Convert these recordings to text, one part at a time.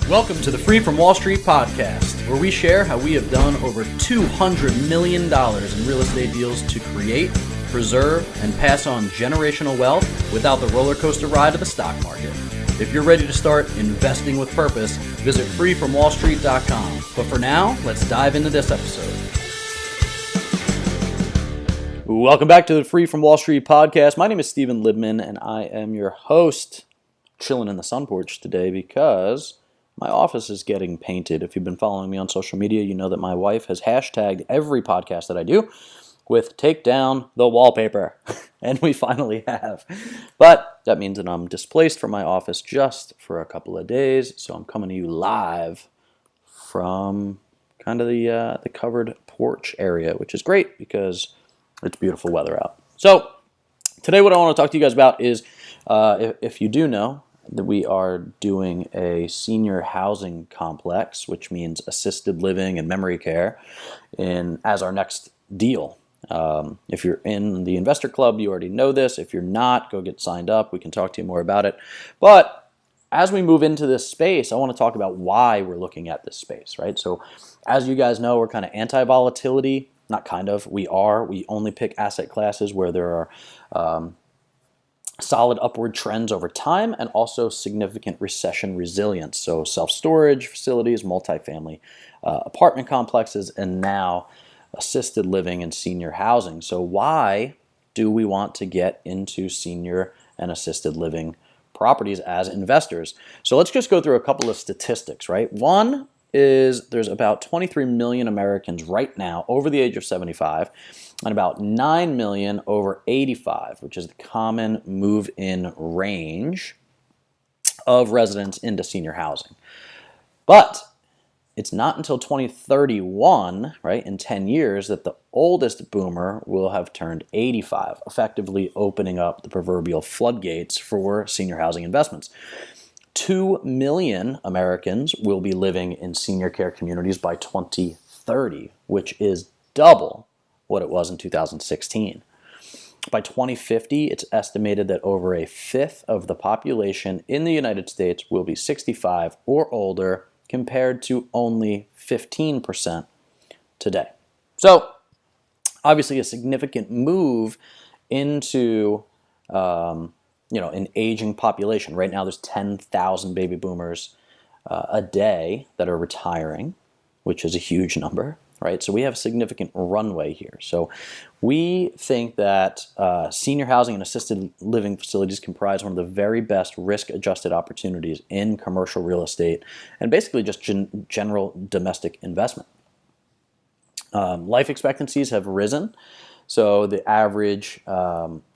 Welcome to the Free from Wall Street podcast, where we share how we have done over $200 million in real estate deals to create, preserve, and pass on generational wealth without the roller coaster ride of the stock market. If you're ready to start investing with purpose, visit freefromwallstreet.com. But for now, let's dive into this episode. Welcome back to the Free from Wall Street podcast. My name is Stephen Libman, and I am your host. Chilling in the sun porch today because my office is getting painted. If you've been following me on social media, you know that my wife has hashtagged every podcast that I do with "take down the wallpaper," and we finally have. But that means that I'm displaced from my office just for a couple of days, so I'm coming to you live from kind of the covered porch area, which is great because it's beautiful weather out. So today what I want to talk to you guys about is, if you do know, that we are doing a senior housing complex, which means assisted living and memory care, as our next deal. If you're in the Investor Club, you already know this. If you're not, go get signed up. We can talk to you more about it. But as we move into this space, I want to talk about why we're looking at this space, right? So as you guys know, we're kind of anti-volatility. Not kind of, we are. We only pick asset classes where there are solid upward trends over time and also significant recession resilience. So self-storage facilities, multifamily apartment complexes, and now assisted living and senior housing. So why do we want to get into senior and assisted living properties as investors? So let's just go through a couple of statistics, right? One is there's about 23 million Americans right now over the age of 75 and about 9 million over 85, which is the common move-in range of residents into senior housing. But it's not until 2031, right, in 10 years, that the oldest boomer will have turned 85, effectively opening up the proverbial floodgates for senior housing investments. 2 million Americans will be living in senior care communities by 2030, which is double what it was in 2016. By 2050, it's estimated that over a fifth of the population in the United States will be 65 or older, compared to only 15% today. So, obviously a significant move into an aging population. Right now, there's 10,000 baby boomers a day that are retiring, which is a huge number, right? So we have significant runway here. So we think that senior housing and assisted living facilities comprise one of the very best risk-adjusted opportunities in commercial real estate and basically just general domestic investment. Life expectancies have risen. So the average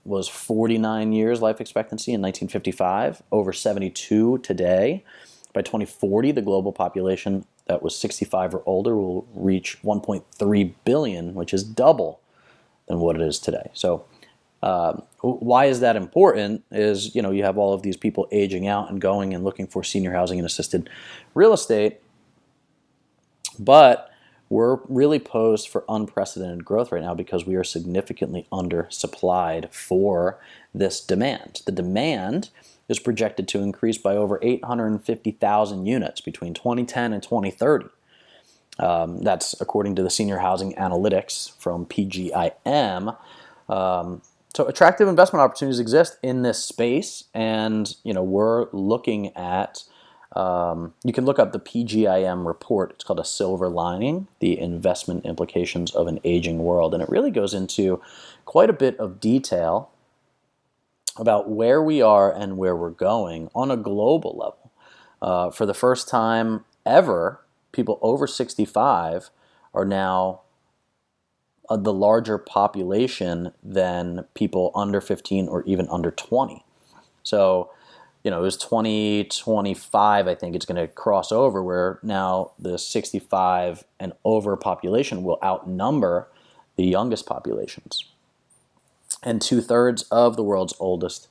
was 49 years life expectancy in 1955, over 72 today. By 2040, the global population that was 65 or older will reach 1.3 billion, which is double than what it is today. So why is that important is, you have all of these people aging out and going and looking for senior housing and assisted real estate, but we're really posed for unprecedented growth right now because we are significantly undersupplied for this demand. The demand is projected to increase by over 850,000 units between 2010 and 2030. That's according to the Senior Housing Analytics from PGIM. So attractive investment opportunities exist in this space, and we're looking at. You can look up the PGIM report. It's called A Silver Lining: The Investment Implications of an Aging World, and it really goes into quite a bit of detail about where we are and where we're going on a global level. For the first time ever, people over 65 are now the larger population than people under 15 or even under 20. So, it was 2025, I think it's going to cross over, where now the 65 and over population will outnumber the youngest populations. And 2/3 of the world's oldest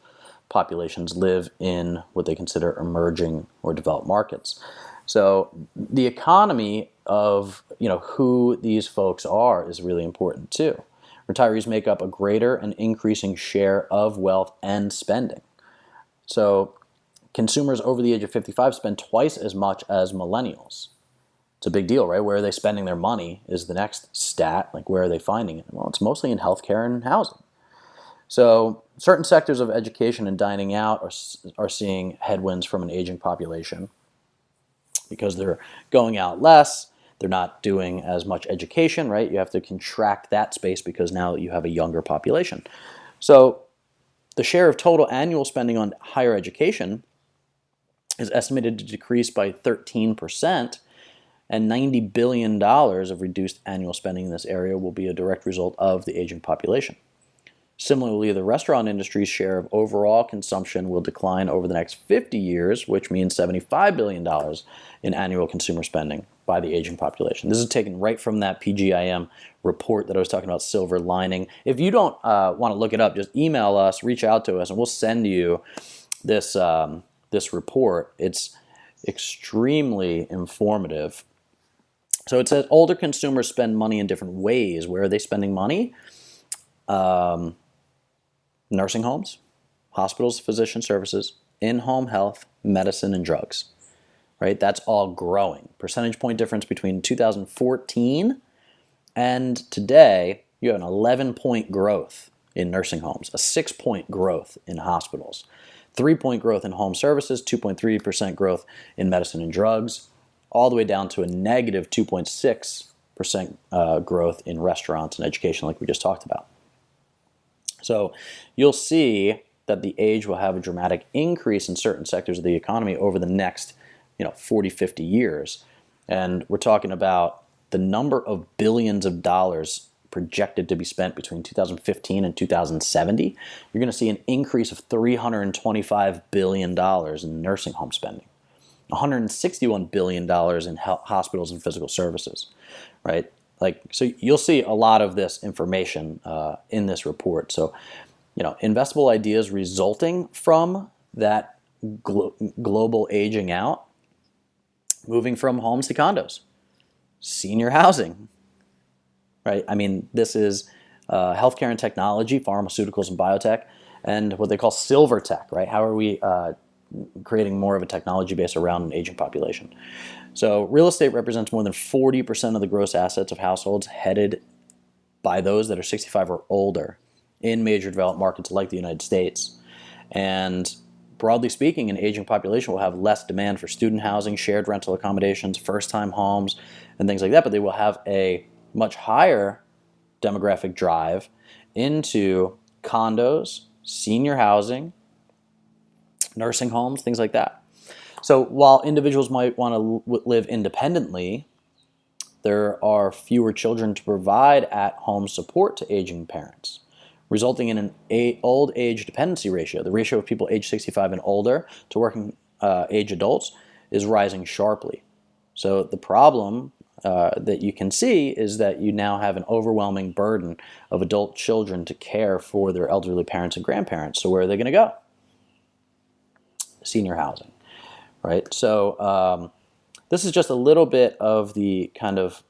populations live in what they consider emerging or developed markets. So the economy of who these folks are is really important too. Retirees make up a greater and increasing share of wealth and spending. So consumers over the age of 55 spend twice as much as millennials. It's a big deal, right? Where are they spending their money is the next stat. Like, where are they finding it? Well, it's mostly in healthcare and housing. So certain sectors of education and dining out are seeing headwinds from an aging population because they're going out less. They're not doing as much education, right? You have to contract that space because now you have a younger population. So the share of total annual spending on higher education is estimated to decrease by 13%, and $90 billion of reduced annual spending in this area will be a direct result of the aging population. Similarly, the restaurant industry's share of overall consumption will decline over the next 50 years, which means $75 billion in annual consumer spending by the aging population. This is taken right from that PGIM report that I was talking about, silver lining. If you don't want to look it up, just email us, reach out to us, and we'll send you this, this report. It's extremely informative. So it says older consumers spend money in different ways. Where are they spending money? Nursing homes, hospitals, physician services, in-home health, medicine, and drugs, right? That's all growing. Percentage point difference between 2014 and today, you have an 11-point growth in nursing homes, a 6-point growth in hospitals, 3-point growth in home services, 2.3% growth in medicine and drugs, all the way down to a negative 2.6% growth in restaurants and education, like we just talked about. So you'll see that the age will have a dramatic increase in certain sectors of the economy over the next 40, 50 years. And we're talking about the number of billions of dollars projected to be spent between 2015 and 2070. You're going to see an increase of $325 billion in nursing home spending, $161 billion in hospitals and physical services, right? So you'll see a lot of this information in this report. So, investable ideas resulting from that global aging out, moving from homes to condos, senior housing, right? I mean, this is healthcare and technology, pharmaceuticals and biotech, and what they call silver tech, right? How are we creating more of a technology base around an aging population? So real estate represents more than 40% of the gross assets of households headed by those that are 65 or older in major developed markets like the United States. And broadly speaking, an aging population will have less demand for student housing, shared rental accommodations, first-time homes, and things like that, but they will have a much higher demographic drive into condos, senior housing, nursing homes, things like that. So while individuals might want to live independently, there are fewer children to provide at-home support to aging parents, resulting in an old age dependency ratio. The ratio of people age 65 and older to working age adults is rising sharply. So the problem that you can see is that you now have an overwhelming burden of adult children to care for their elderly parents and grandparents. So where are they going to go? Senior housing. Right, so this is just a little bit of the kind of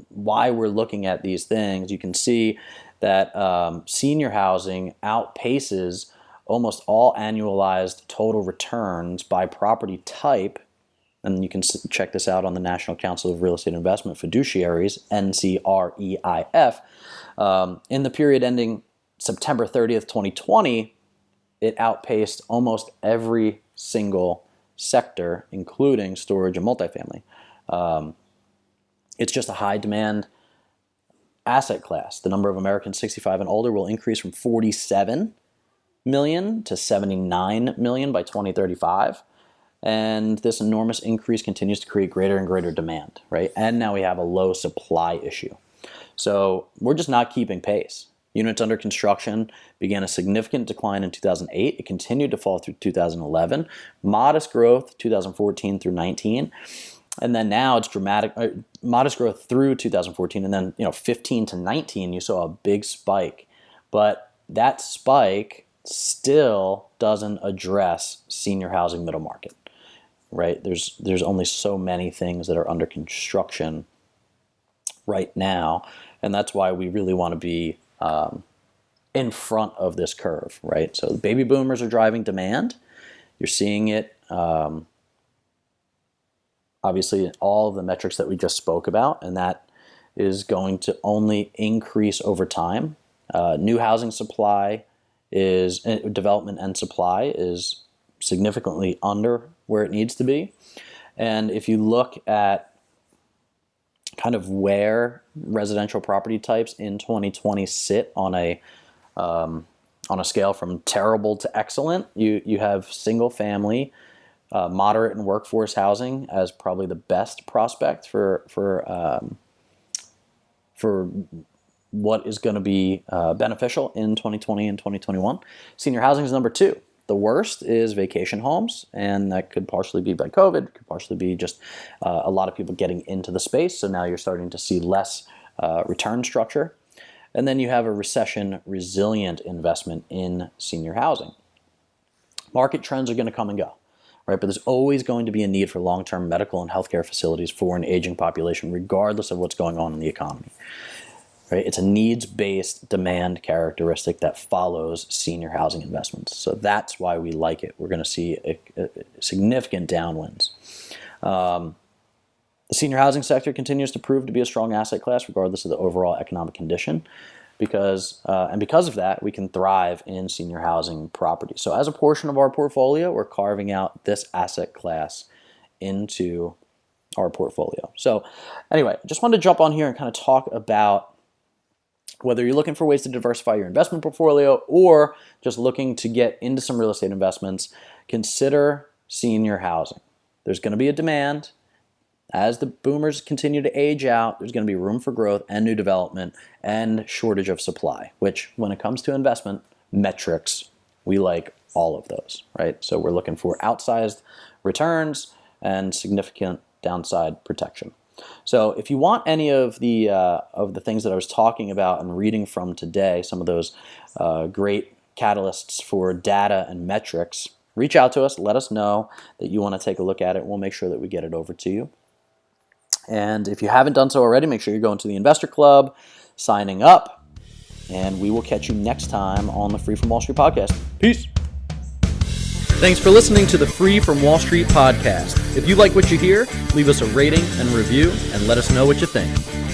why we're looking at these things. You can see that senior housing outpaces almost all annualized total returns by property type, and you can check this out on the National Council of Real Estate Investment Fiduciaries, NCREIF. In the period ending September 30th, 2020, it outpaced almost every single sector, including storage and multifamily. It's just a high demand asset class. The number of Americans 65 and older will increase from 47 million to 79 million by 2035. And this enormous increase continues to create greater and greater demand, right? And now we have a low supply issue. So we're just not keeping pace. Units under construction began a significant decline in 2008. It continued to fall through 2011. Modest growth 2014 through 19. And then now it's dramatic, modest growth through 2014. And then 15 to 19, you saw a big spike. But that spike still doesn't address senior housing middle market, right? There's only so many things that are under construction right now. And that's why we really want to be in front of this curve, right? So the baby boomers are driving demand. You're seeing it obviously all of the metrics that we just spoke about, and that is going to only increase over time. New housing supply is development and supply is significantly under where it needs to be. And if you look at kind of where residential property types in 2020 sit on a scale from terrible to excellent, you have single family, moderate and workforce housing as probably the best prospect for what is going to be beneficial in 2020 and 2021. Senior housing is number 2. The worst is vacation homes, and that could partially be by COVID, could partially be just a lot of people getting into the space, so now you're starting to see less return structure. And then you have a recession-resilient investment in senior housing. Market trends are going to come and go, right? But there's always going to be a need for long-term medical and healthcare facilities for an aging population, regardless of what's going on in the economy. Right? It's a needs-based demand characteristic that follows senior housing investments. So that's why we like it. We're going to see a significant downwinds. The senior housing sector continues to prove to be a strong asset class regardless of the overall economic condition, because of that, we can thrive in senior housing properties. So as a portion of our portfolio, we're carving out this asset class into our portfolio. So anyway, I just wanted to jump on here and kind of talk about whether you're looking for ways to diversify your investment portfolio or just looking to get into some real estate investments, consider senior housing. There's going to be a demand. As the boomers continue to age out, there's going to be room for growth and new development and shortage of supply, which when it comes to investment metrics, we like all of those, right? So we're looking for outsized returns and significant downside protection. So if you want any of the things that I was talking about and reading from today, some of those great catalysts for data and metrics, reach out to us. Let us know that you want to take a look at it. We'll make sure that we get it over to you. And if you haven't done so already, make sure you're going to the Investor Club, signing up, and we will catch you next time on the Free from Wall Street podcast. Peace. Thanks for listening to the Free from Wall Street podcast. If you like what you hear, leave us a rating and review and let us know what you think.